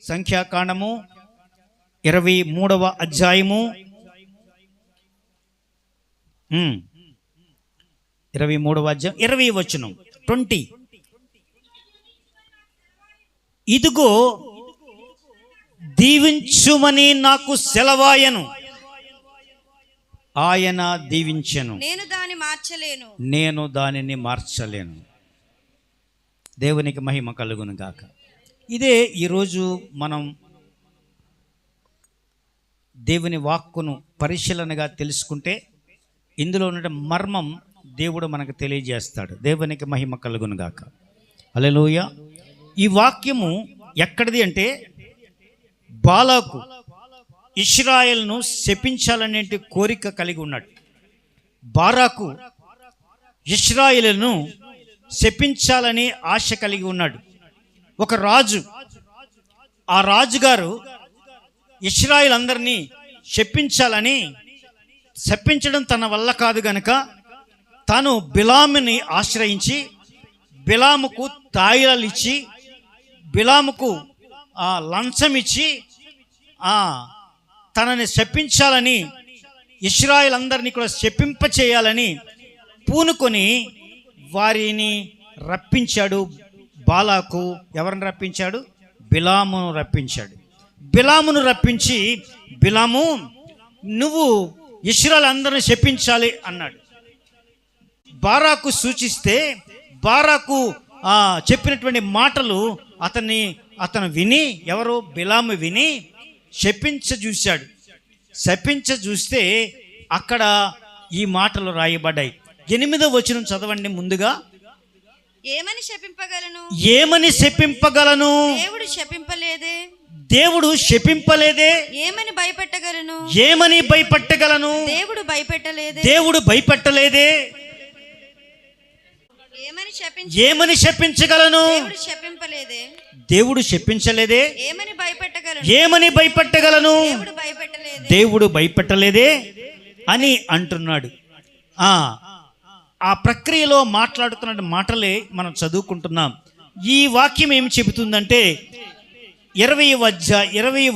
సంఖ్యాకాండము 23వ అధ్యాయము 23వ అధ్యాయం 20వ వచనం 20. ఇదిగో దీవించుమని నాకు సెలవాయను, ఆయన దీవించెను, నేను దానిని మార్చలేను. దేవునికి మహిమ కలుగును గాక. ఇదే ఈరోజు మనం దేవుని వాక్కును పరిశీలనగా తెలుసుకుంటే ఇందులో ఉన్న మర్మం దేవుడు మనకు తెలియజేస్తాడు. దేవునికి మహిమ కలుగును గాక. హల్లెలూయా. ఈ వాక్యము ఎక్కడిది అంటే బాలాకు ఇశ్రాయేలును శపించాలనే కోరిక కలిగి ఉన్నాడు. బారాకు ఇశ్రాయేలును శపించాలని ఆశ కలిగి ఉన్నాడు. ఒక రాజు, ఆ రాజుగారు ఇశ్రాయేలు అందరినీ శపించడం తన వల్ల కాదు గనుక తాను బిలాముని ఆశ్రయించి బిలాముకు తాయిలాలు ఇచ్చి బిలాముకు లంచం ఇచ్చి తనని శపించాలని ఇశ్రాయేలు అందరినీ కూడా శపింప చేయాలని పూనుకొని వారిని రప్పించాడు. బాలాకు ఎవరిని రప్పించాడు? బిలామును రప్పించాడు. బిలామును రప్పించి, బిలాము నువ్వు ఇశ్రాయేలు అందరిని శపించాలి అన్నాడు. బారాకు సూచిస్తే బారాకు చెప్పినటువంటి మాటలు అతను విని, ఎవరు? బిలాము విని శపించ చూస్తే అక్కడ ఈ మాటలు రాయబడ్డాయి. 8వ వచనం చదవండి ముందుగా. ఏమని శపింపగలను? దేవుడు శపింపలేదే. ఏమని భయపెట్టగలను? దేవుడు భయపెట్టలేదే. ఏమని శపించగలను? దేవుడు శపించలేదే. ఏమని భయపెట్టగలను? దేవుడు భయపెట్టలేదే అని అంటున్నాడు. ఆ ప్రక్రియలో మాట్లాడుతున్న మాటలే మనం చదువుకుంటున్నాం. ఈ వాక్యం ఏమి చెబుతుందంటే 20వ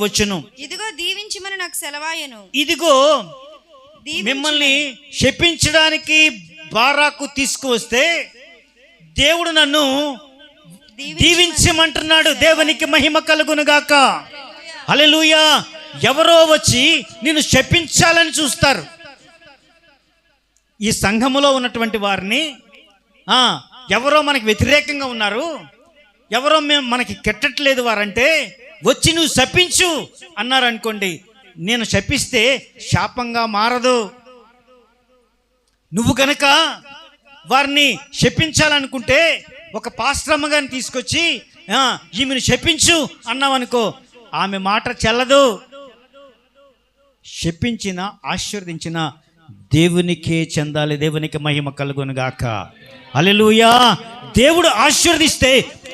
వచనం, ఇదిగో దీవించమని నాకు సెలవాయెను. ఇదిగో మిమ్మల్ని శపించడానికి బారాకు తీసుకువస్తే దేవుడు నన్ను దీవించమంటున్నాడు. దేవునికి మహిమ కలుగును గాక. హల్లెలూయా. ఎవరో వచ్చి నిన్ను శపించాలని చూస్తారు. ఈ సంఘములో ఉన్నటువంటి వారిని ఎవరో మనకి వ్యతిరేకంగా ఉన్నారు, ఎవరో మనకి కెట్టట్లేదు వారంటే వచ్చి నువ్వు శపించు అన్నారు అనుకోండి, నేను శపిస్తే శాపంగా మారదు. నువ్వు గనక వారిని శపించాలనుకుంటే ఒక పాస్టరమ్మ గారిని తీసుకొచ్చి ఈమెను శపించు అన్నావనుకో, ఆమె మాట చెల్లదు. శపించిన ఆశీర్వదించిన దేవునికే చెందాలి. దేవునికి మహిమ కలుగును గాక. హల్లెలూయా. దేవుడు ఆశీర్వదిస్తే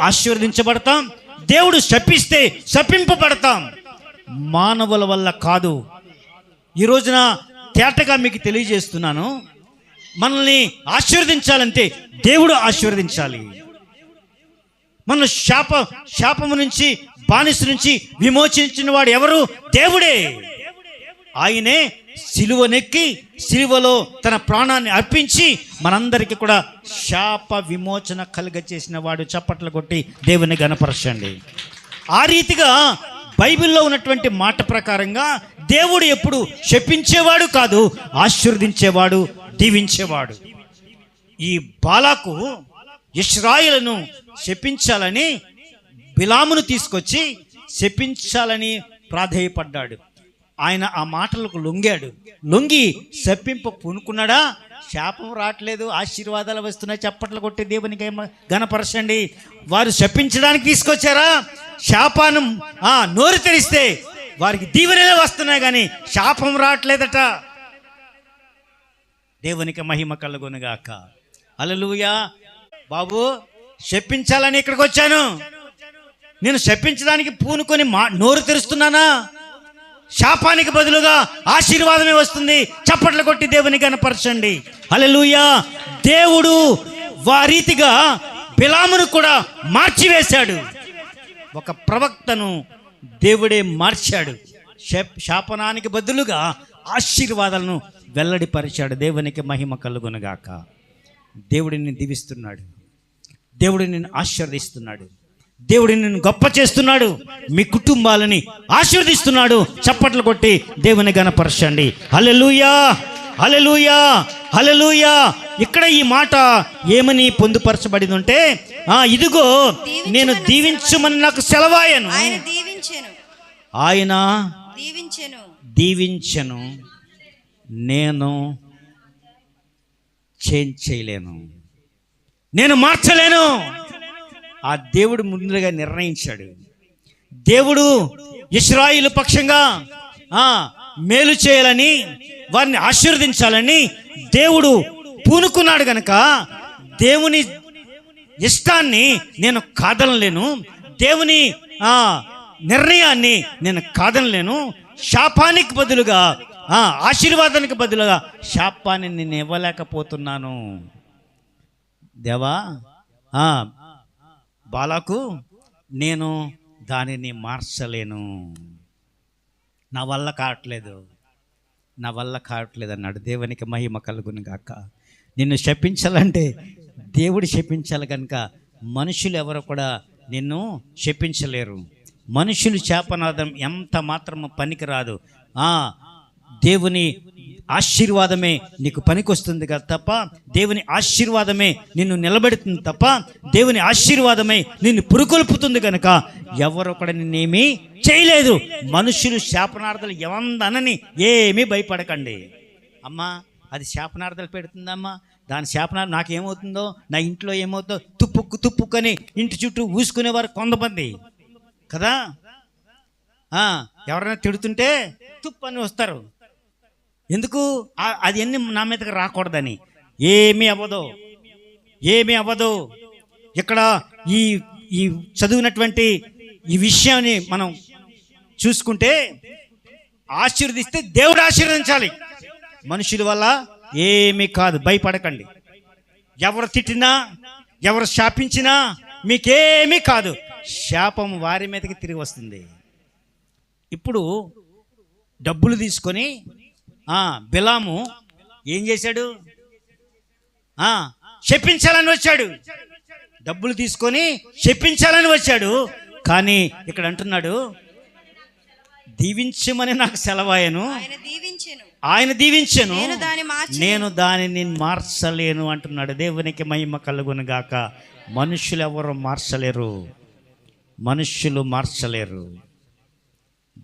ఆశీర్వదించబడతాం, దేవుడు శపిస్తే శపింపబడతాం. మానవుల వల్ల కాదు. ఈ రోజున తేటగా మీకు తెలియజేస్తున్నాను, మనల్ని ఆశీర్వదించాలంటే దేవుడు ఆశీర్వదించాలి. మన శాపము నుంచి, బానిస నుంచి విమోచించిన వాడు ఎవరు? దేవుడే. ఆయనే సిలువనెక్కి సిలువలో తన ప్రాణాన్ని అర్పించి మనందరికీ కూడా శాప విమోచన కలుగచేసిన వాడు. చప్పట్లు కొట్టి దేవుని గణపరచండి. ఆ రీతిగా బైబిల్లో ఉన్నటువంటి మాట ప్రకారంగా దేవుడు ఎప్పుడు శపించేవాడు కాదు, ఆశీర్వదించేవాడు, దీవించేవాడు. ఈ బాలాకు ఇశ్రాయేలును శపించాలని బిలామును తీసుకొచ్చి శపించాలని ప్రాధేయపడ్డాడు. ఆయన ఆ మాటలకు లొంగి శపింప పూనుకున్నాడా? శాపం రావట్లేదు, ఆశీర్వాదాలు వస్తున్నాయి. చప్పట్లు కొట్టి దేవునికి గణపరచండి. వారు శపించడానికి తీసుకొచ్చారా? శాపానం నోరు తెరిస్తే వారికి దీవెనలే వస్తున్నాయి కానీ శాపం రావట్లేదట. దేవునికి మహిమ కలుగునుగాక. హల్లెలూయా. బాబు, శపించాలని ఇక్కడికి వచ్చాను, నేను శపించడానికి పూనుకొని నోరు తెరుస్తున్నానా? శాపానికి బదులుగా ఆశీర్వాదమే వస్తుంది. చప్పట్లు కొట్టి దేవుని గణపరచండి. హల్లెలూయా. దేవుడు వారీతిగా బిలామును కూడా మార్చివేశాడు. ఒక ప్రవక్తను దేవుడే మార్చాడు. శాపనానికి బదులుగా ఆశీర్వాదాలను వెల్లడిపరిచాడు. దేవునికి మహిమ కలుగునుగాక. దేవుడు నిన్ను దీవిస్తున్నాడు. దేవుడు నిన్ను ఆశీర్వదిస్తున్నాడు. దేవుడు నిన్ను గొప్ప చేస్తున్నాడు. మీ కుటుంబాలని ఆశీర్వదిస్తున్నాడు. చప్పట్లు కొట్టి దేవుని గణపరచండి. హల్లెలూయా, హల్లెలూయా, హల్లెలూయా. ఇక్కడ ఈ మాట ఏమని పొందుపరచబడింది అంటే, ఇదిగో నేను దీవించమని నాకు సెలవాయను. ఆయన దీవించెను, ఆయన దీవించెను, దీవించెను, నేను చేంజ్ చేయలేను, నేను మార్చలేను. ఆ దేవుడు ముందుగా నిర్ణయించాడు. దేవుడు ఇశ్రాయేలు పక్షంగా మేలు చేయాలని, వారిని ఆశీర్వదించాలని దేవుడు పూనుకున్నాడు గనక దేవుని ఇష్టాన్ని నేను కాదనలేను. దేవుని నిర్ణయాన్ని నేను కాదనలేను. శాపానికి బదులుగా ఆశీర్వాదానికి బదులుగా శాపాన్ని నేను ఇవ్వలేకపోతున్నాను. దేవా, బాలాకు నేను దానిని మార్చలేను, నా వల్ల కావట్లేదు, నా వల్ల కావట్లేదు అన్నాడు. దేవునికి మహిమ కలుగును గాక. నిన్ను శపించాలంటే దేవుడు శపించాలి కనుక మనుషులు ఎవరు కూడా నిన్ను శపించలేరు. మనుషులు శాపనాదం ఎంత మాత్రము పనికిరాదు. దేవుని ఆశీర్వాదమే నీకు పనికొస్తుంది కదా తప్ప, దేవుని ఆశీర్వాదమే నిన్ను నిలబెడుతుంది తప్ప, దేవుని ఆశీర్వాదమే నిన్ను పురుకొల్పుతుంది కనుక ఎవరు కూడా నిన్నేమీ చేయలేదు. మనుషులు శాపనార్థాలు ఎవందనని ఏమీ భయపడకండి. అమ్మా, అది శాపనార్థాలు పెడుతుందమ్మా, దాని శాపనార్థం నాకేమవుతుందో, నా ఇంట్లో ఏమవుతుందో తుప్పుకొని ఇంటి చుట్టూ ఊసుకునేవారు కొంతమంది కదా. ఎవరైనా తిడుతుంటే తుప్పు అని వస్తారు. ఎందుకు? అది అన్ని నా మీదకి రాకూడదని. ఏమీ అవ్వదు, ఏమీ అవ్వదు. ఇక్కడ ఈ చదివినటువంటి ఈ విషయాన్ని మనం చూసుకుంటే, ఆశీర్వదిస్తే దేవుడు ఆశీర్వదించాలి, మనుషుల వల్ల ఏమీ కాదు. భయపడకండి. ఎవరు తిట్టినా, ఎవరు శాపించినా మీకేమీ కాదు. శాపం వారి మీదకి తిరిగి వస్తుంది. ఇప్పుడు డబ్బులు తీసుకొని బిలాము ఏం చేశాడు? శపించాలని వచ్చాడు. డబ్బులు తీసుకొని శపించాలని వచ్చాడు. కానీ ఇక్కడ అంటున్నాడు, దీవించమని నాకు సెలవాయను, ఆయన దీవించెను, నేను దానిని మార్చలేను అంటున్నాడు. దేవునికి మహిమ కలుగును గాక. మనుషులు ఎవరు మార్చలేరు, మనుషులు మార్చలేరు.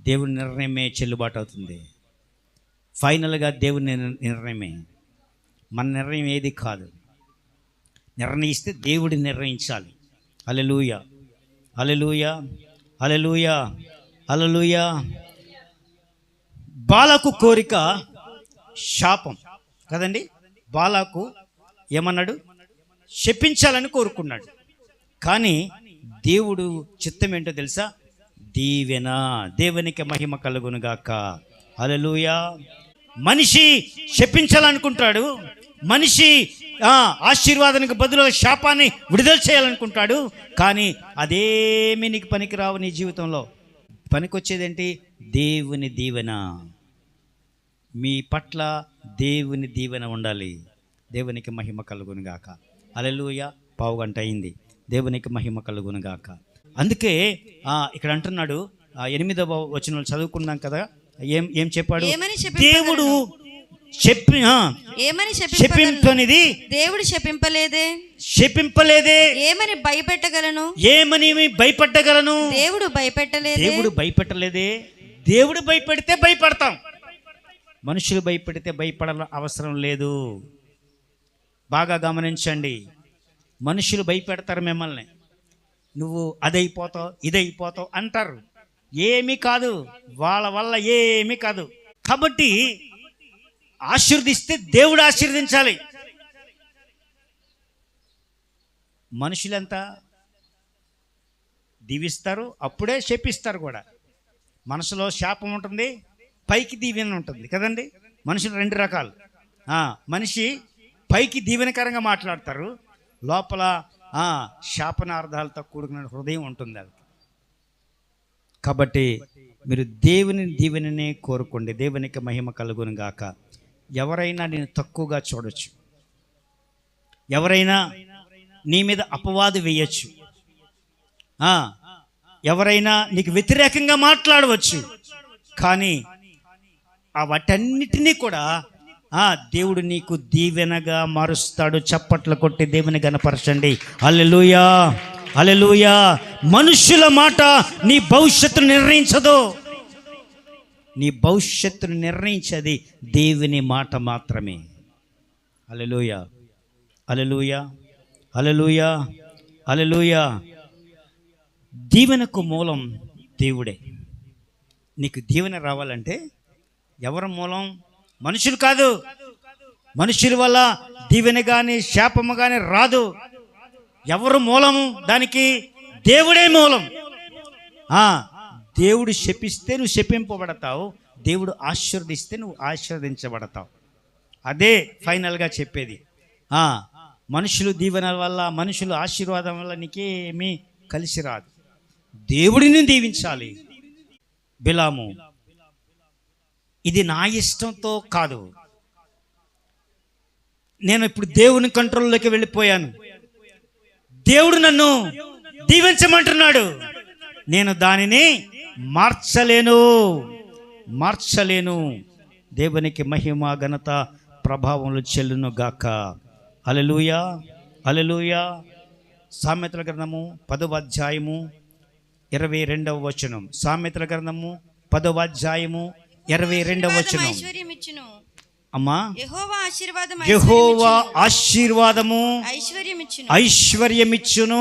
దేవుని నిర్ణయమే చెల్లుబాటు అవుతుంది. ఫైనల్గా దేవుని నిర్ణయమే, మన నిర్ణయం ఏది కాదు. నిర్ణయిస్తే దేవుడి నిర్ణయించాలి. హల్లెలూయా, హల్లెలూయా, హల్లెలూయా, హల్లెలూయా. బాలాకు కోరిక శాపం కదండి. బాలాకు ఏమన్నాడు? శపించాలని కోరుకున్నాడు. కానీ దేవుడు చిత్తం ఏంటో తెలుసా? దీవెన. దేవునికి మహిమ కలుగును గాక. హల్లెలూయా. మనిషి శపించాలనుకుంటాడు, మనిషి ఆశీర్వాదానికి బదులుగా శాపాన్ని విడుదల చేయాలనుకుంటాడు. కానీ అదేమీ నీకు పనికిరావు. నీ జీవితంలో పనికొచ్చేదేంటి? దేవుని దీవెన. మీ పట్ల దేవుని దీవెన ఉండాలి. దేవునికి మహిమ కలుగును గాక. హల్లెలూయా. పావుగంట అయింది. దేవునికి మహిమ కలుగును గాక. అందుకే ఇక్కడ అంటున్నాడు, 8వ వచనంలో చదువుకున్నాం కదా, ఏం చెప్పాడు? దేవుడు శపింపనిది దేవుడు శపింపలేదే. ఏమని భయపెట్టగలను? ఏమని భయపెట్టగలను? దేవుడు భయపెట్టలేదే. దేవుడు భయపెట్టలేదే. దేవుడు భయపెడితే భయపడతాం, మనుషులు భయపెడితే భయపడాల అవసరం లేదు. బాగా గమనించండి. మనుషులు భయపెడతారు మిమ్మల్ని, నువ్వు అదైపోతావు ఇదైపోతావు అంటారు. ఏమీ కాదు, వాళ్ళ వల్ల ఏమీ కాదు. కాబట్టి ఆశీర్దిస్తే దేవుడు ఆశీర్వదించాలి. మనుషులంతా దీవిస్తారు, అప్పుడే శపిస్తారు కూడా. మనసులో శాపం ఉంటుంది, పైకి దీవెన ఉంటుంది కదండి. మనుషులు 2 రకాలు. మనిషి పైకి దీవెనకరంగా మాట్లాడతారు, లోపల శాపనార్థాలతో కూడుకున్న హృదయం ఉంటుంది. అది కాబట్టి మీరు దేవుని దీవెననే కోరుకోండి. దేవునికి మహిమ కలుగును గాక. ఎవరైనా నేను తక్కువగా చూడొచ్చు, ఎవరైనా నీ మీద అపవాదు వేయచ్చు, ఎవరైనా నీకు వ్యతిరేకంగా మాట్లాడవచ్చు. కానీ వాటన్నిటినీ కూడా దేవుడు నీకు దీవెనగా మారుస్తాడు. చప్పట్లు కొట్టి దేవుని గణపరచండి. హల్లెలూయా, హల్లెలూయా. మనుషుల మాట నీ భవిష్యత్తును నిర్ణయించదు. నీ భవిష్యత్తును నిర్ణయించేది దేవుని మాట మాత్రమే. హల్లెలూయా, హల్లెలూయా, హల్లెలూయా, హల్లెలూయా. దీవెనకు మూలం దేవుడే. నీకు దీవెన రావాలంటే ఎవరి మూలం? మనుషులు కాదు. మనుషుల వల్ల దీవెన కానీ శాపము కానీ రాదు. ఎవరు మూలము దానికి? దేవుడే మూలం. దేవుడు శపిస్తే నువ్వు శపింపబడతావు, దేవుడు ఆశీర్వదిస్తే నువ్వు ఆశీర్వదించబడతావు. అదే ఫైనల్గా చెప్పేది. మనుషులు దీవెన వల్ల, మనుషులు ఆశీర్వాదం వల్ల నీకేమీ కలిసి రాదు. దేవుడిని దీవించాలి. బిలాము, ఇది నా ఇష్టంతో కాదు, నేను ఇప్పుడు దేవుని కంట్రోల్లోకి వెళ్ళిపోయాను, దేవుడు నన్ను దీవించమంటున్నాడు, నేను దానిని మార్చలేను. దేవునికి మహిమ ఘనత ప్రభావములు చెల్లును గాక. హల్లెలూయా, హల్లెలూయా. సామెతల గ్రంథము 10వ అధ్యాయము 22వ వచనం. సామెతల గ్రంథము 10వ అధ్యాయము 22వ వచనం. అమ్మా, యెహోవా ఆశీర్వాదము ఐశ్వర్యమిచ్చును.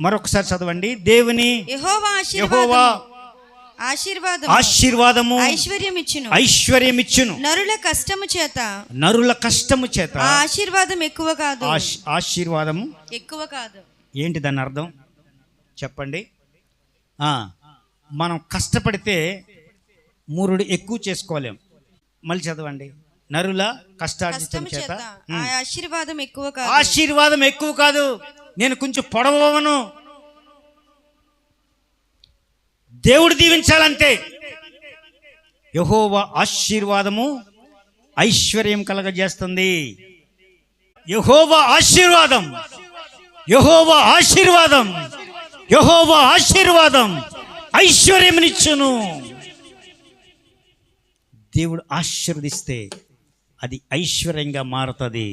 మరొకసారి చదవండి. దేవుని యెహోవా ఆశీర్వాదము ఐశ్వర్యమిచ్చును. నరుల కష్టము చేత ఆశీర్వాదం ఎక్కువ కాదు. ఆశీర్వాదము ఎక్కువ కాదు. ఏంటి దాని అర్థం చెప్పండి? మనం కష్టపడితే మూరుడు ఎక్కువ చేసుకోలేం. మళ్ళీ చదవండి. నరుల కష్టార్జితం చేత ఆశీర్వాదం ఎక్కువ కాదు. ఆశీర్వాదం ఎక్కువ కాదు. నేను కొంచెం పొడవను, దేవుడు దీవించాలంతే. యెహోవా ఆశీర్వాదము ఐశ్వర్యం కలగజేస్తుంది. యెహోవా ఆశీర్వాదం, యెహోవా ఆశీర్వాదం, యెహోవా ఆశీర్వాదం ఐశ్వర్యమునిచ్చును. దేవుడు ఆశీర్వదిస్తే అది ఐశ్వర్యంగా మారుతుంది.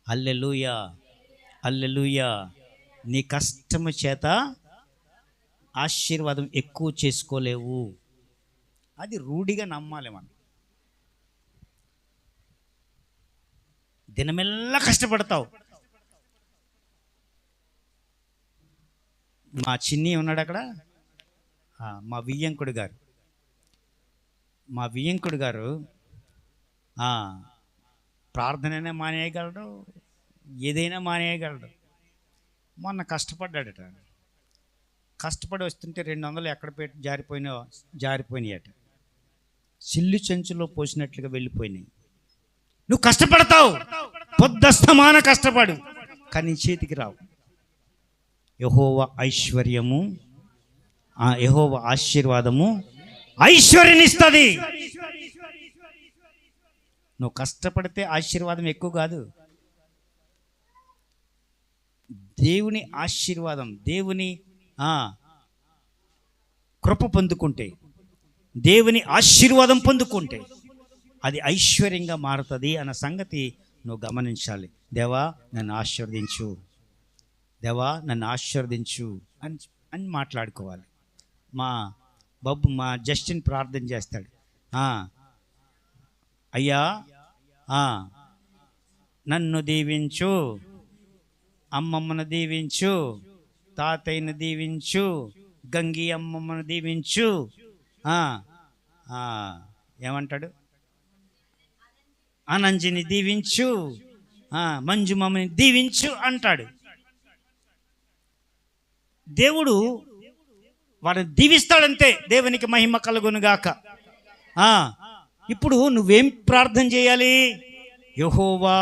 హల్లెలూయా, హల్లెలూయా. నీ కష్టము చేత ఆశీర్వాదం ఎక్కువ చేసుకోలేవు. అది రూఢిగా నమ్మాలి మనం. దినమెల్లా కష్టపడతావు. మా చిన్ని ఉన్నాడు అక్కడ, మా వియ్యంకుడు గారు ప్రార్థననే మానేయగలడు, ఏదైనా మానేయగలడు. మొన్న కష్టపడ్డాడట. కష్టపడి వస్తుంటే 200 ఎక్కడ పెట్టి జారిపోయినాయట. సిల్లు చెంచులో పోసినట్లుగా వెళ్ళిపోయినాయి. నువ్వు కష్టపడతావు, పొద్దస్తమాన కష్టపడు, కానీ చేతికి రావు. యెహోవా ఐశ్వర్యము, యెహోవా ఆశీర్వాదము ఐశ్వర్యనిస్తుంది. నువ్వు కష్టపడితే ఆశీర్వాదం ఎక్కువ కాదు. దేవుని ఆశీర్వాదం, దేవుని కృప పొందుకుంటే, దేవుని ఆశీర్వాదం పొందుకుంటే అది ఐశ్వర్యంగా మారుతుంది అన్న సంగతి నువ్వు గమనించాలి. దేవా నన్ను ఆశీర్వదించు, దేవా నన్ను ఆశీర్వదించు అని మాట్లాడుకోవాలి. మా జస్టిన్ ప్రార్థన చేస్తాడు. అయ్యా నన్ను దీవించు, అమ్మమ్మను దీవించు, తాతయ్యను దీవించు, గంగి అమ్మమ్మను దీవించు. ఏమంటాడు? అనంజిని దీవించు, మంజుమమ్మని దీవించు అంటాడు. దేవుడు వారిని దీవిస్తాడంతే. దేవునికి మహిమ కలుగునుగాక. ఇప్పుడు నువ్వేం ప్రార్థన చేయాలి? యెహోవా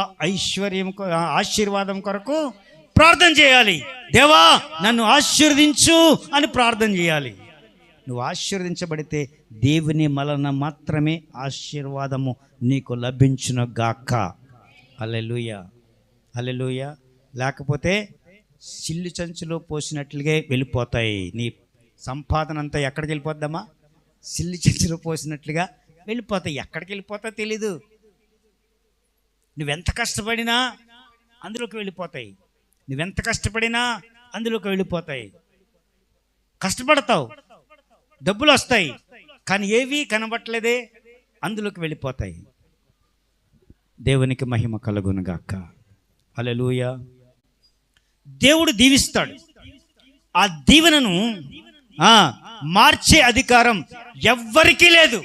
ఆశీర్వాదం కొరకు ప్రార్థన చేయాలి. దేవా నన్ను ఆశీర్వదించు అని ప్రార్థన చేయాలి. నువ్వు ఆశీర్వదించబడితే దేవుని వలన మాత్రమే ఆశీర్వాదము నీకు లభించును గాక. హల్లెలూయా, హల్లెలూయా. లేకపోతే సిల్లు చంచులో పోసినట్లుగా వెళ్ళిపోతాయి. నీ సంపాదన అంతా ఎక్కడికి వెళ్ళిపోద్దమ్మా? సిల్లు చంచులో పోసినట్లుగా వెళ్ళిపోతాయి. ఎక్కడికి వెళ్ళిపోతా తెలీదు. నువ్వెంత కష్టపడినా అందులోకి వెళ్ళిపోతాయి. నువ్వెంత కష్టపడినా అందులోకి వెళ్ళిపోతాయి. కష్టపడతావు, డబ్బులు వస్తాయి, కానీ ఏవి కనబట్టలేదే, అందులోకి వెళ్ళిపోతాయి. దేవునికి మహిమ కలుగును గాక. హల్లెలూయా. దేవుడు దీవిస్తాడు. ఆ దీవెనను మార్చే అధికారం ఎవ్వరికీ లేదు.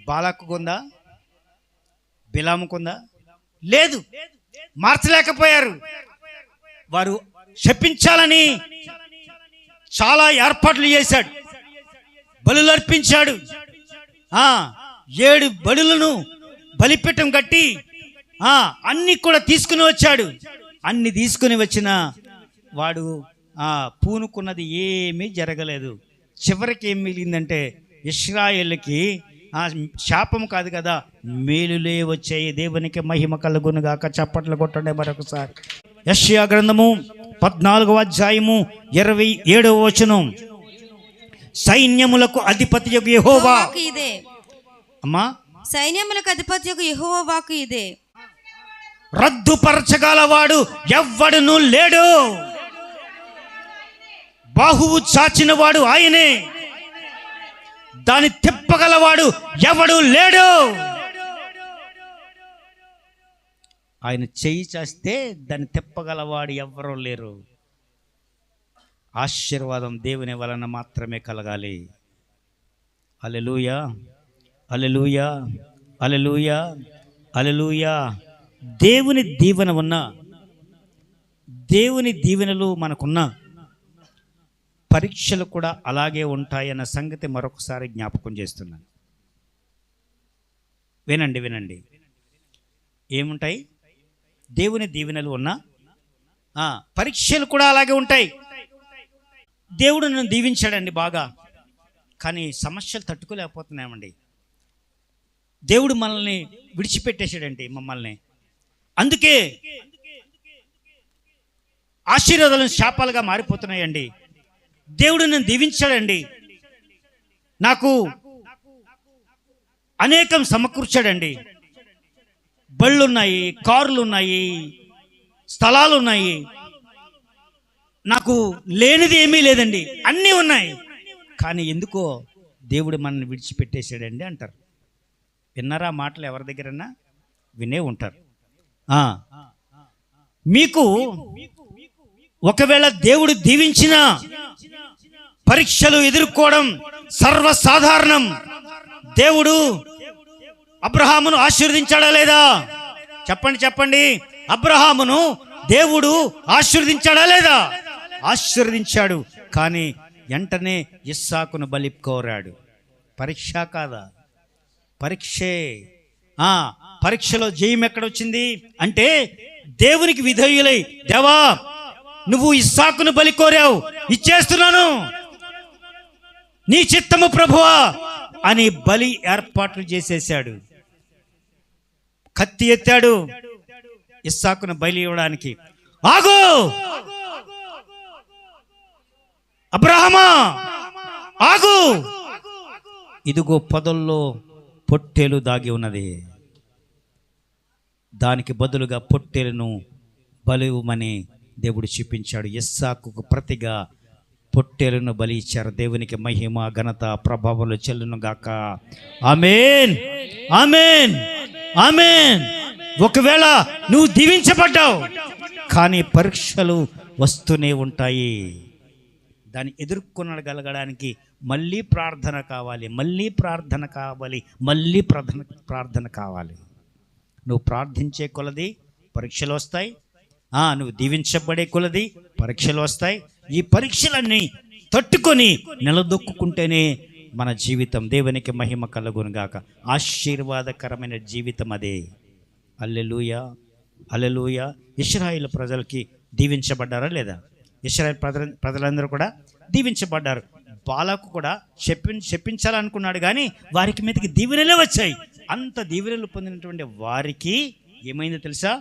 బాలాకుకుందా? బిలాముకుందా? లేదు. మార్చలేకపోయారు. వారు శపించాలని చాలా ఏర్పాట్లు చేశాడు, బలులు అర్పించాడు. 7 బలులను బలిపీఠం కట్టి అన్ని కూడా తీసుకుని వచ్చాడు. అన్ని తీసుకుని వచ్చిన వాడు పూనుకున్నది ఏమీ జరగలేదు. చివరికి ఏం మిగిలిందంటే ఇశ్రాయేలుకి శాపం కాదు కదా, మేలులే వచ్చాయి. దేవునికి మహిమ కలుగునుగాక. చప్పట్లు కొట్టండి మరొకసారి. యెషయా గ్రంథము 14వ అధ్యాయము 27వ వచనం. సైన్యములకు అధిపతియగు యెహోవా ఇదే. అమ్మా, సైన్యములకు అధిపతియగు యెహోవా వాక్కు ఇదే. రద్దుపరచగలవాడు ఎవ్వడును లేడు. బాహువు చాచినవాడు ఆయనే, దాన్ని తిప్పగలవాడు ఎవడు లేడు. ఆయన చెయ్యి చేస్తే దాన్ని తిప్పగలవాడు ఎవ్వరూ లేరు. ఆశీర్వాదం దేవుని వలన మాత్రమే కలగాలి. హల్లెలూయా, హల్లెలూయా, హల్లెలూయా, హల్లెలూయా. దేవుని దీవెన ఉన్న, దేవుని దీవెనలు మనకున్న పరీక్షలు కూడా అలాగే ఉంటాయన్న సంగతి మరొకసారి జ్ఞాపకం చేస్తున్నాను. వినండి, వినండి. ఏముంటాయి? దేవుని దీవెనలు ఉన్న పరీక్షలు కూడా అలాగే ఉంటాయి. దేవుడు నన్ను దీవించాడండి బాగా, కానీ సమస్యలు తట్టుకోలేకపోతున్నామండి. దేవుడు మనల్ని విడిచిపెట్టేశాడండి మమ్మల్ని. అందుకే ఆశీర్వాదాలను శాపాలుగా మారిపోతున్నాయండి. దేవుడు నన్ను దీవించాడండి, నాకు అనేకం సమకూర్చాడండి. బళ్ళున్నాయి, కార్లు ఉన్నాయి, స్థలాలు ఉన్నాయి, నాకు లేనిది ఏమీ లేదండి, అన్నీ ఉన్నాయి. కానీ ఎందుకో దేవుడు మనల్ని విడిచిపెట్టేశాడండి అంటారు. విన్నారా మాటలు? ఎవరి దగ్గరన్నా వినే ఉంటారు. మీకు ఒకవేళ దేవుడు దీవించిన పరీక్షలు ఎదుర్కోవడం సర్వసాధారణం. దేవుడు అబ్రహామును ఆశీర్వదించాడా లేదా? చెప్పండి, చెప్పండి. అబ్రహామును దేవుడు ఆశీర్వదించాడా లేదా? ఆశీర్వదించాడు. కానీ వెంటనే ఇస్సాకును బలి కోరాడు. పరీక్ష కాదా? పరీక్షే. పరీక్షలో జయం ఎక్కడొచ్చింది అంటే దేవునికి విధేయులై, దేవా నువ్వు ఇస్సాకును బలి కోరావు, ఇచ్చేస్తున్నాను, నీ చిత్తము ప్రభువా అని బలి ఏర్పాట్లు చేసేశాడు. కత్తి ఎత్తాడు ఇస్సాకును బలి ఇవ్వడానికి. ఆగు అబ్రహామా, ఆగు, ఇదిగో పొదల్లో పొట్టేలు దాగి ఉన్నది, దానికి బదులుగా పొట్టేలును బలి ఇవ్వమని దేవుడు చూపించాడు. ఇస్సాకుకు ప్రతిగా పొట్టేలును బలి ఇచ్చారు. దేవునికి మహిమ ఘనత ప్రభావాలు చెల్లును గాక. ఆమేన్, ఆమేన్, ఆమేన్. ఒకవేళ నువ్వు దీవించబడ్డావు, కానీ పరీక్షలు వస్తూనే ఉంటాయి. దాన్ని ఎదుర్కొనగలగడానికి మళ్ళీ ప్రార్థన కావాలి, మళ్ళీ ప్రార్థన కావాలి, మళ్ళీ ప్రార్థన కావాలి. నువ్వు ప్రార్థించే కొలది పరీక్షలు వస్తాయి. నువ్వు దీవించబడే కొలది పరీక్షలు వస్తాయి. ఈ పరీక్షలన్నీ తట్టుకొని నిలదొక్కుంటేనే మన జీవితం దేవునికి మహిమ కలుగునుగాక. ఆశీర్వాదకరమైన జీవితం అదే. హల్లెలూయా, హల్లెలూయా. ఇశ్రాయేలు ప్రజలకి దీవించబడ్డారా లేదా? ఇశ్రాయేల్ ప్రజలందరూ కూడా దీవించబడ్డారు. బాలాకు కూడా చెప్పించాలనుకున్నాడు, కానీ వారికి మీదకి దీవెనలే వచ్చాయి. అంత దీవెనలు పొందినటువంటి వారికి ఏమైందో తెలుసా?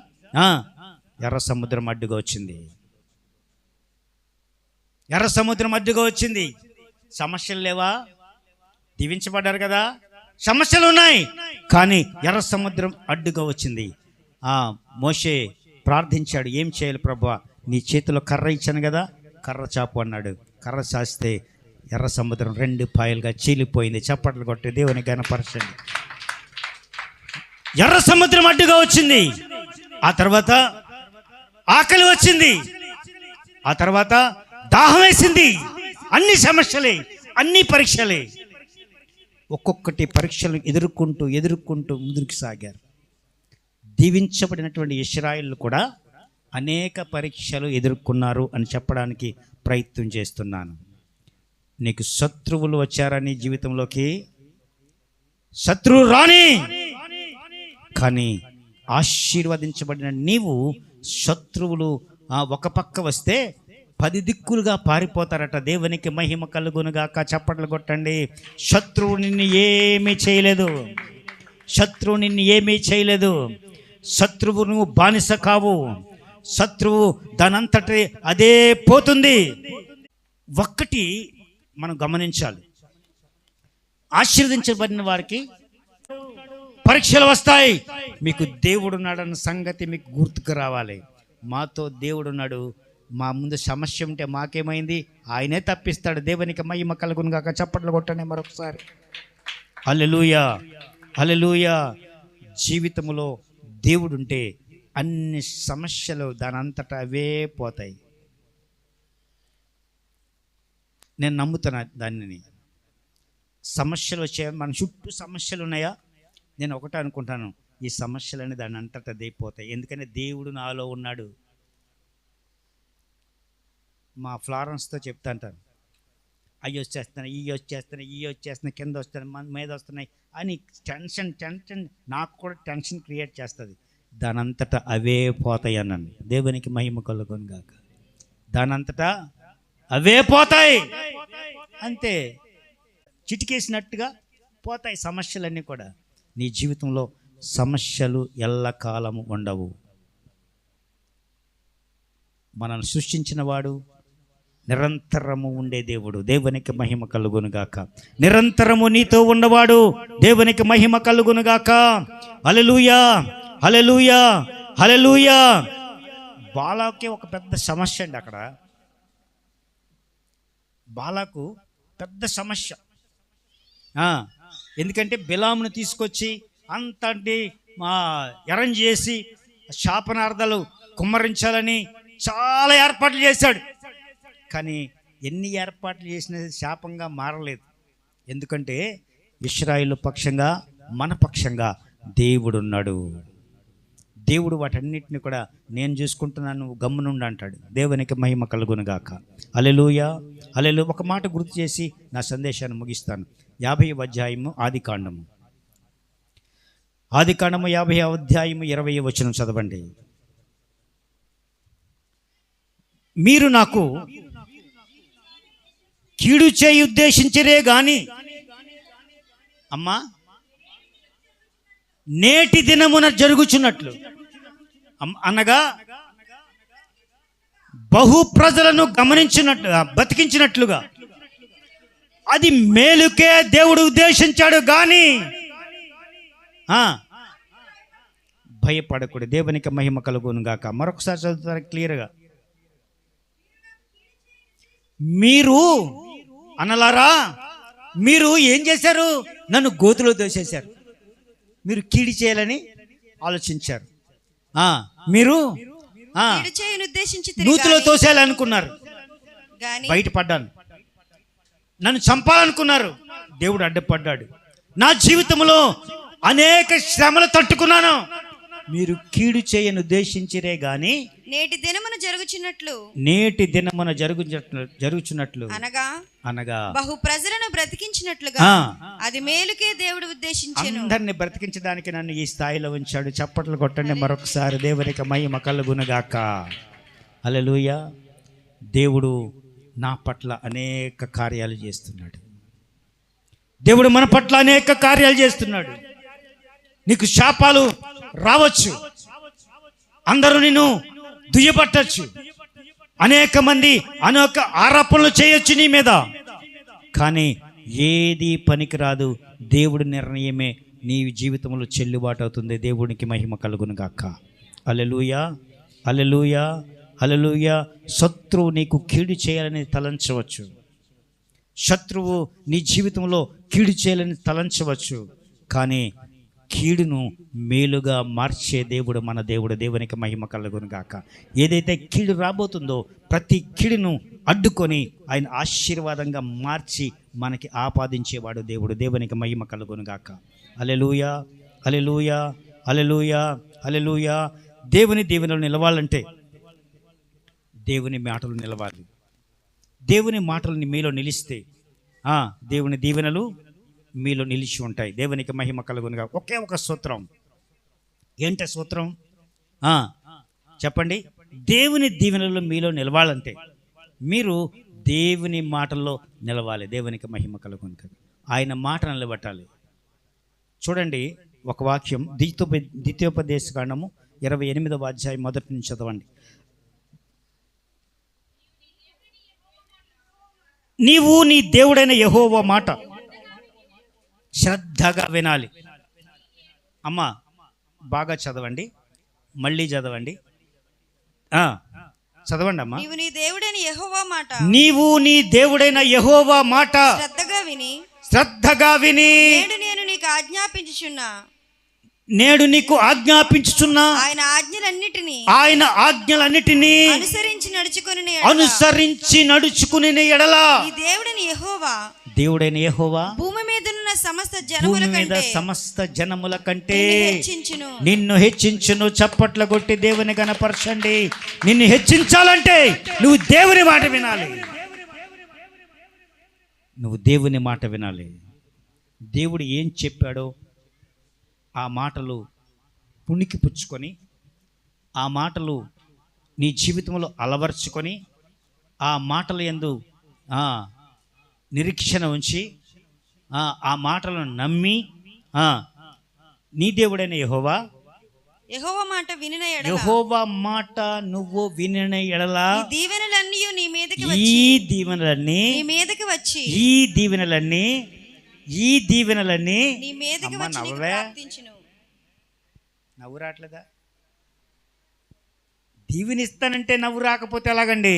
ఎర్ర సముద్రం అడ్డుగా వచ్చింది. ఎర్ర సముద్రం అడ్డుగా వచ్చింది. సమస్యలు లేవా? దీవించబడ్డారు కదా, సమస్యలు ఉన్నాయి, కానీ ఎర్ర సముద్రం అడ్డుగా వచ్చింది. మోషే ప్రార్థించాడు, ఏం చేయాలి ప్రభువా? నీ చేతిలో కర్ర ఇచ్చాను కదా, కర్ర చాపు అన్నాడు. కర్ర చాస్తే ఎర్ర సముద్రం 2 పాయలుగా చీలిపోయింది. చప్పట్లు కొట్టి దేవుని ఘనపరచండి. ఎర్ర సముద్రం అడ్డుగా వచ్చింది. ఆ తర్వాత ఆకలి వచ్చింది. ఆ తర్వాత దాహం వేసింది. అన్ని సమస్యలే, అన్ని పరీక్షలే. ఒక్కొక్కటి పరీక్షలు ఎదుర్కొంటూ ముందుకు సాగారు. దీవించబడినటువంటి ఇశ్రాయేలు కూడా అనేక పరీక్షలు ఎదుర్కొన్నారు అని చెప్పడానికి ప్రయత్నం చేస్తున్నాను. నీకు శత్రువులు వచ్చారని జీవితంలోకి, శత్రువు రాని, కానీ ఆశీర్వదించబడిన నీవు శత్రువులు ఒక పక్క వస్తే 10 దిక్కులుగా పారిపోతారట. దేవునికి మహిమ కలుగునుగాక. చప్పట్లు కొట్టండి. శత్రువు నిన్ను ఏమీ చేయలేదు. శత్రువు నిన్ను ఏమీ చేయలేదు. శత్రువు నువ్వు బానిస కావు. శత్రువు దానంతటి అదే పోతుంది. ఒక్కటి మనం గమనించాలి, ఆశీర్వదించబడిన వారికి పరీక్షలు వస్తాయి. మీకు దేవుడున్నాడన్న సంగతి మీకు గుర్తుకు రావాలి. మాతో దేవుడున్నాడు, మా ముందు సమస్య ఉంటే మాకేమైంది, ఆయనే తప్పిస్తాడు. దేవునికి మహిమ కలుగును గాక. చప్పట్లు కొట్టండి మరొకసారి. హల్లెలూయా, హల్లెలూయా. జీవితంలో దేవుడుంటే అన్ని సమస్యలు దానంతటా అవే పోతాయి. నేను నమ్ముతున్నా దానిని. సమస్యలు వచ్చాయా? మన చుట్టూ సమస్యలు ఉన్నాయా? నేను ఒకటే అనుకుంటాను, ఈ సమస్యలన్నీ దాని అంతటా దిగిపోతాయి. ఎందుకంటే దేవుడు నాలో ఉన్నాడు. మా ఫ్లారెన్స్తో చెప్తా అంటాను, అవి వచ్చేస్తున్నాయి, ఇవి వచ్చేస్తున్నాయి, ఇవి వచ్చేస్తున్నాయి, కింద వస్తున్నాయి, మన మీద వస్తున్నాయి అని టెన్షన్ నాకు కూడా టెన్షన్ క్రియేట్ చేస్తుంది. దానంతటా అవే పోతాయి అన్నాను. దేవునికి మహిమ కలుగును గాక. దానంతటా అవే పోతాయి, అంతే. చిటికేసినట్టుగా పోతాయి సమస్యలన్నీ కూడా. నీ జీవితంలో సమస్యలు ఎల్లకాలము ఉండవు. మనల్ని సృష్టించిన వాడు నిరంతరము ఉండే దేవుడు. దేవునికి మహిమ కలుగును గాక. నిరంతరము నీతో ఉన్నవాడు. దేవునికి మహిమ కలుగును గాక. హల్లెలూయా, హల్లెలూయా, హల్లెలూయా. బాలాకే ఒక పెద్ద సమస్య అండి. అక్కడ బాలాకు పెద్ద సమస్య. ఎందుకంటే బిలామును తీసుకొచ్చి అంతటి అరేంజ్ చేసి శాపనార్థాలు కుమ్మరించాలని చాలా ఏర్పాట్లు చేశాడు. కానీ ఎన్ని ఏర్పాట్లు చేసినా శాపంగా మారలేదు. ఎందుకంటే ఇశ్రాయేలు పక్షంగా, మన పక్షంగా దేవుడున్నాడు. దేవుడు వాటన్నిటిని కూడా నేను చూసుకుంటున్నాను, నువ్వు గమ్మునుండి అంటాడు. దేవునికి మహిమ కలుగును గాక. హల్లెలూయా, హల్లెలూయా. ఒక మాట గుర్తు చేసి నా సందేశాన్ని ముగిస్తాను. 50వ అధ్యాయము ఆదికాండము 50వ అధ్యాయము 20వ వచనం చదవండి. మీరు నాకు కీడు చేయి ఉద్దేశించరే గాని, అమ్మా, నేటి దినమున జరుగుచున్నట్లు, అనగా బహు ప్రజలను బతికించినట్లుగా అది మేలుకే దేవుడు ఉద్దేశించాడు గాని భయపడకూడదు. దేవునికి మహిమ కలుగును గాక. మరొకసారి చదువుతారు క్లియర్గా. మీరు అనలారా, మీరు ఏం చేశారు? నన్ను గోతులో దోసేశారు. మీరు కీడి చేయాలని ఆలోచించారు. మీరు నూతిలో తోసేయాలనుకున్నారు, బయటపడ్డాను. నన్ను చంపాలనుకున్నారు, దేవుడు అడ్డుపడ్డాడు. నా జీవితంలో అనేక శ్రమలు తట్టుకున్నాను. మీరు కీడు చేయని ఉద్దేశించిరే గాని నేటి దినమున జరుగుచున్నట్లు అనగా బహు ప్రజలను బ్రతికించినట్లుగా అది మేలుకే దేవుడు ఉద్దేశించెను. అందరిని బ్రతికించడానికి నన్ను ఈ స్థాయిలో ఉంచాడు. చప్పట్లు కొట్టండి మరొకసారి. దేవునికి మహిమ కలుగును గాక. హల్లెలూయా. దేవుడు నా పట్ల అనేక కార్యాలు చేస్తున్నాడు. దేవుడు మన పట్ల అనేక కార్యాలు చేస్తున్నాడు. నీకు శాపాలు రావచ్చు, అందరూ నిన్ను దుయ్యబట్టచ్చు, అనేక మంది అనేక ఆరోపణలు చేయొచ్చు నీ మీద, కానీ ఏది పనికిరాదు. దేవుడి నిర్ణయమే నీ జీవితంలో చెల్లుబాటు అవుతుంది. దేవునికి మహిమ కలుగును గాక. హల్లెలూయా, హల్లెలూయా, హల్లెలూయా. శత్రువు నీకు కీడు చేయాలని తలంచవచ్చు, శత్రువు నీ జీవితంలో కీడు చేయాలని తలంచవచ్చు, కానీ కీడును మేలుగా మార్చే దేవుడు మన దేవుడు. దేవునికి మహిమ కలుగును గాక. ఏదైతే కీడు రాబోతుందో ప్రతి కీడును అడ్డుకొని ఆయన ఆశీర్వాదంగా మార్చి మనకి ఆపాదించేవాడు దేవుడు. దేవునికి మహిమ కలుగును గాక. హల్లెలూయా, హల్లెలూయా, హల్లెలూయా, హల్లెలూయా. దేవుని దీవెనలు నిలవాలంటే దేవుని మాటలు నిలవాలి. దేవుని మాటలు మీలో నిలిస్తే దేవుని దీవెనలు మీలో నిలిచి ఉంటాయి. దేవునికి మహిమ కలుగునుగా. ఒకే ఒక సూత్రం. ఏంటి సూత్రం? చెప్పండి. దేవుని దీవెనలు మీలో నిలవాలంటే మీరు దేవుని మాటల్లో నిలవాలి. దేవునికి మహిమ కలుగునుగా. ఆయన మాట నిలబెట్టాలి. చూడండి ఒక వాక్యం, ద్వితీయోపదేశ కాండము 28వ అధ్యాయం మొదటి నుంచి చదవండి. నీవు నీ దేవుడైన యెహోవా మాట శ్రద్ధగా వినాలి. అమ్మా బాగా చదవండి, మళ్ళీ చదవండి, చదవండి అమ్మా. నీవు నీ దేవుడైన యెహోవా మాట, నీవు నీ దేవుడైన యెహోవా మాట శ్రద్ధగా విని నేడు నేను నీకు ఆజ్ఞాపించుచున్నా, నేడు నీకు ఆజ్ఞాపించుచున్నా ఆయన ఆజ్ఞలన్నిటినీ అనుసరించి నడుచుకుని ఎడల దేవుడైన యెహోవా భూమి మీద సమస్త జనముల కంటే నిన్ను హెచ్చించును. చప్పట్ల కొట్టి దేవుని గణపరచండి. నిన్ను హెచ్చించాలంటే నువ్వు దేవుని మాట వినాలి. నువ్వు దేవుని మాట వినాలి. దేవుడు ఏం చెప్పాడో ఆ మాటలు పుణికి పుచ్చుకొని, ఆ మాటలు నీ జీవితంలో అలవర్చుకొని, ఆ మాటల యందు నిరీక్షణ ఉంచి, ఆ మాటలను నమ్మి నీ దేవుడైన యెహోవా మాట వినిన ఎడల, యెహోవా మాట నువ్వు వినిన ఎడల ఈ దీవెనలన్నీ నీ మీదకి వచ్చి ఈ దీవెనలన్నీ నీ మీదకి వచ్చి నీకు ప్రాప్తించును. నవ్వు రావట్లేదా? దీవెనిస్తానంటే నవ్వు రాకపోతే ఎలాగండి?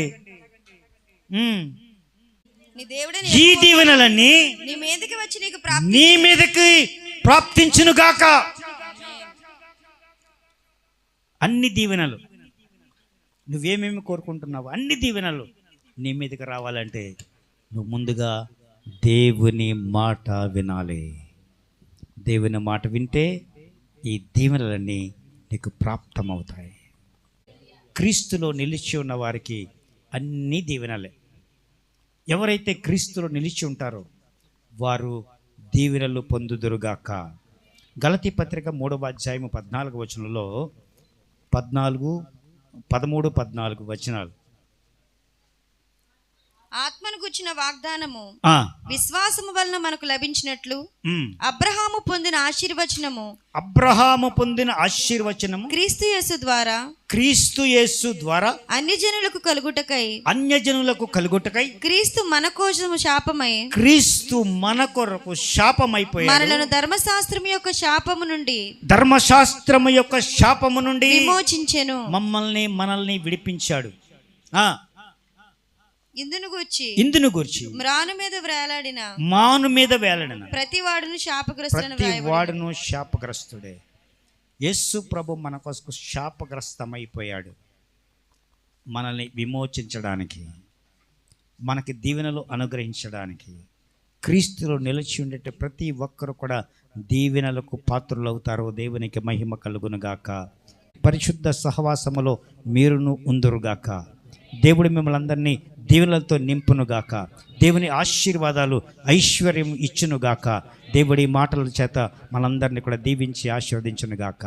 ఈ దీవెనలన్నీ నీ మీదకి వచ్చి నీ మీదకి ప్రాప్తించును గాక. అన్ని దీవెనలు నువ్వేమేమి కోరుకుంటున్నావు, అన్ని దీవెనలు నీ మీదకి రావాలంటే నువ్వు ముందుగా దేవుని మాట వినాలి. దేవుని మాట వింటే ఈ దీవెనలన్నీ నీకు ప్రాప్తమవుతాయి. క్రీస్తులో నిలిచి ఉన్న వారికి అన్ని దీవెనలే. ఎవరైతే క్రీస్తులో నిలిచి ఉంటారో వారు దీవెనలు పొందుదురుగాక. గలతీ పత్రిక 3వ అధ్యాయం 14వ వచనంలో 13, 14 వచనాలు. ఆత్మను గుర్చిన వాగ్దానము విశ్వాసము వలన మనకు లభించినట్లు అబ్రహాము పొందిన ఆశీర్వచనము క్రీస్తు యేసు ద్వారా అన్యజనులకు కలుగుటకై క్రీస్తు మన కొరకు శాపమైపోయి మనలను ధర్మశాస్త్రము యొక్క శాపము నుండి విమోచించెను. విడిపించాడు. ఇందును గూర్చి మాను మీద వేలాడిన ప్రతి వాడును శాపగ్రస్తుడే. యేసు ప్రభు మన కోసం శాపగ్రస్తమైపోయాడు. మనల్ని విమోచించడానికి, మనకి దీవెనలు అనుగ్రహించడానికి. క్రీస్తులో నిలిచి ఉండే ప్రతి ఒక్కరు కూడా దీవెనలకు పాత్రులవుతారు. దేవునికి మహిమ కలుగునుగాక. పరిశుద్ధ సహవాసములో మీరును ఉందురుగాక. దేవుడు మిమ్మల్ని అందరినీ దీవెనలతో నింపునుగాక. దేవుని ఆశీర్వాదాలు ఐశ్వర్యం ఇచ్చునుగాక. దేవుడి మాటల చేత మనందరినీ కూడా దీవించి ఆశీర్వదించునుగాక.